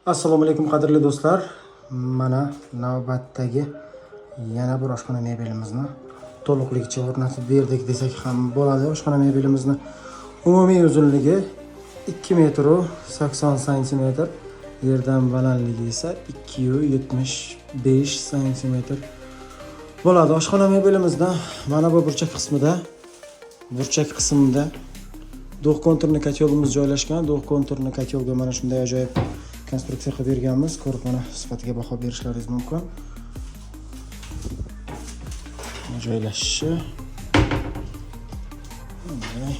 Assalomu alaykum qadrli do'stlar. Mana navbatdagi yana bir oshxona mebelimizni to'liqligicha o'rnatib berdik desak ham bo'ladi. Oshxona mebelimizni umumiy uzunligi 2 metr 80 sm, yerdan balandligi esa 275 sm bo'ladi. Oshxona mebelimizda mana bu burchak qismida do'q konturli kotyolimiz joylashgan. Do'q konturli kotyolga mana shunday ajoyib konstruksiya qilib berganmiz. Ko'rib mana sifatiga baho berishlaringiz mumkin. Joylashishi. Bunday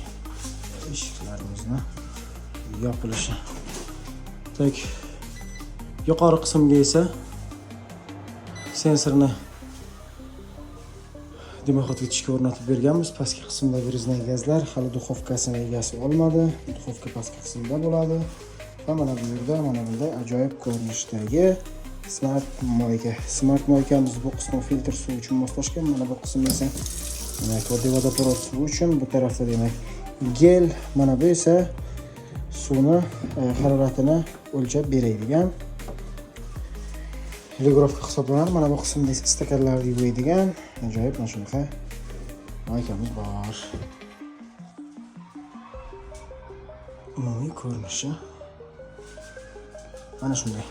eshiklarimizni yopilishi. Tak yuqori qismga esa sensorni dimoxotgichga o'rnatib berganmiz. Pastki qismdagi rezina gazlar hali duxovkasini egasi olmadi. Duxovka pastki qismda bo'ladi. Va mana bu yerda mana bunday ajoyib ko'rinishdagi smart moykamiz bu qismi filtr suv uchun moslashgan. Mana bu qism esa demak vodoprovod suvi uchun, bu tarafda demak gel, mana bu esa suvni haroratini o'lchab beradigan regrovka hisoblanadi. Mana bu qismda esa stakanlarni yuvadigan ajoyib mana shunaqa moykamiz bor. Umumiy ko'rinishi mana shunday.